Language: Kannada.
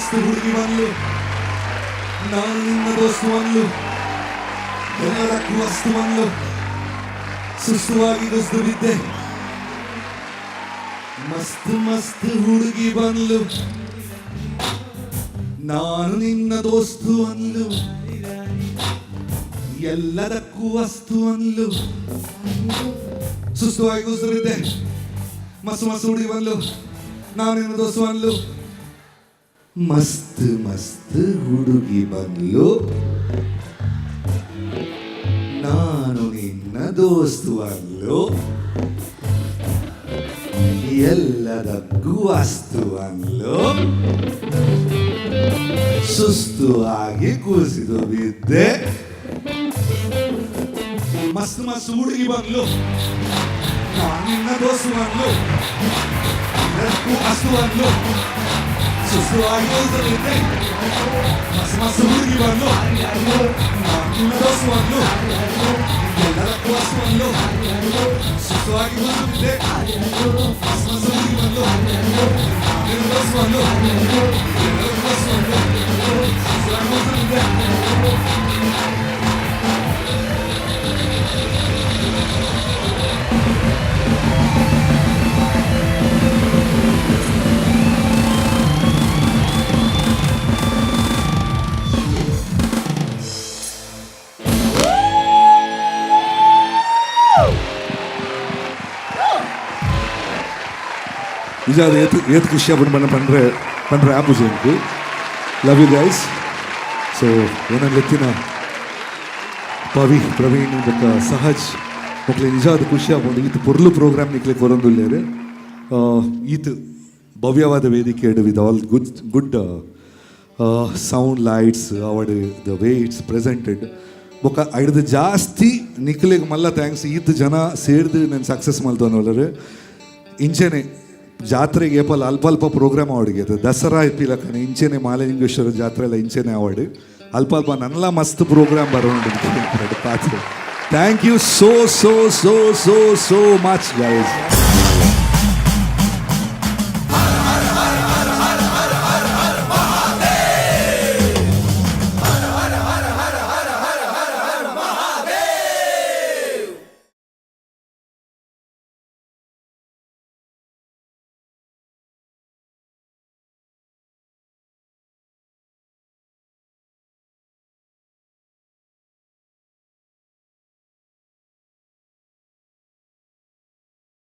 ಮಸ್ತ್ ಹುಡುಗಿ ಬಂದ್ಲು, ನಾನು ನಿನ್ನ ದೋಸ್ತು ಅಂದ್ಲು, ಎಲ್ಲದಕ್ಕೂ ಅಸ್ತು ಅಂದ್ಲು. ಸುಸ್ತುವಾಗಿ ಕುಸಿದು ಬಿದ್ದೆ. ಮಸ್ತ್ ಮಸ್ತ್ ಹುಡುಗಿ ಬಂದ್ಲು, ನಾನು ನಿನ್ನ ದೋಸ್ತು ಅಂದ್ಲು, ಎಲ್ಲದಕ್ಕೂ ಅಸ್ತು ಅಂದ್ಲು. ಸುಸ್ತುವಾಗಿ ಕುಸಿದು ಬಿದ್ದೆ. ಮಸ್ತ್ ಮಸ್ತ್ ಹುಡುಗಿ ಬಂದ್ಲು, ನಾನು ನಿನ್ನ ದೋಸ್ತು ಅಂದ್ಲು. ಮಸ್ತ್ ಮಸ್ತ್ ಹುಡುಗಿ ಬಂದ್ಲು, ನಾನು ನಿನ್ನ ದೋಸ್ತು ಅಂದ್ಲು, ಎಲ್ಲದಕ್ಕೂ ಅಸ್ತು ಅಂದ್ಲು. ಸುಸ್ತು ಆಗಿ ಕೂಸಿದು ಬಿದ್ದೆ. ಮಸ್ತ್ ಮಸ್ತ್ ಹುಡುಗಿ ಬಂದ್ಲು, ನಾನು ನಿನ್ನ ದೋಸ್ತು ಅಂದ್ಲು, ಎಲ್ಲದಕ್ಕೂ ಅಸ್ತು ಅಂದ್ಲು. ಸುಸ್ತು ಆಗಿ ಕೂಸಿದು ಬಿದ್ದೆ. ಮಸ್ತ್ ಮಸ್ತ್ ಹುಡುಗಿ ಬಂದ್ಲು, ನಾನು ನಿನ್ನ ದೋಸ್ತು ಅಂದ್ಲು, ಎಲ್ಲದಕ್ಕೂ ಅಸ್ತು ಅಂದ್ಲು. ಸುಸ್ತು ಆಗಿ ಕೂಸಿದು ಬಿದ್ದೆ. ಮಸ್ತ್ ಮಸ್ತ್ ಹುಡುಗಿ ಬಂದ್ಲು, ನಾನು ನಿನ್ನ ದೋಸ್ತು ಅಂದ್ಲು, ಎಲ್ಲದಕ್ಕೂ ಅಸ್ತು ಅಂದ್ಲು. ಸುಸ್ತು ಆಗಿ ಕೂಸಿದು ಬಿದ್ದೆ. நிஜம் அது ஏற்று குஷி அப்படின்னு பண்ணுற ஆப் எனக்கு லவ் யூ கைஸ். ಸೊ ಏನಾಗಲಿ ಎತ್ತಿನ ಪವಿ ಪ್ರವೀಣ್ ಇದಕ್ಕೆ ಸಹಜ್ ಮಕ್ಕಳು ನಿಜ ಅದು ಖುಷಿ ಆಗ್ಬೋದು. ಈತ ಪೊರ್ಲು ಪ್ರೋಗ್ರಾಮ್ ನಿಕ್ಲಿಕ್ಕೆ ಬರೋದಿಲ್ಲ ಈತ ಭವ್ಯವಾದ ವೇದಿಕೆ ಇಡು with all good sound lights ಅವಡ್ ದ ವೇ ಇಟ್ಸ್ ಪ್ರೆಸೆಂಟೆಡ್ ಬೊಕ್ಕ ಐಡ್ದು ಜಾಸ್ತಿ ನಿಕ್ಲಿಗೆ ಮಲ್ಲ ಥ್ಯಾಂಕ್ಸ್. ಈತ ಜನ ಸೇರಿದು ನಾನು ಸಕ್ಸಸ್ ಮಾಡ್ತು ಅನ್ನೋಲ್ಲರು ಇಂಚೆನೆ ಜಾತ್ರೆಗೆ ಏಪಲ್ ಅಲ್ಪ ಅಲ್ಪ ಪ್ರೋಗ್ರಾಮ್ ಆವಡಿಗೆ ದಸರಾ ಇಪ್ಪಿಲ್ಲ ಕಣ ಇಂಚೆನೆ ಮಾಲಿಂಗೇಶ್ವರ ಜಾತ್ರೆ ಎಲ್ಲ ಇಂಚೆನೆ ಆವಡು ಅಲ್ಪ ಅಲ್ಪ ನನ್ನೆಲ್ಲ ಮಸ್ತ್ ಪ್ರೋಗ್ರಾಮ್ ಬರೋದು ಪಾತ್ರೆ. Thank you so so so so so much guys.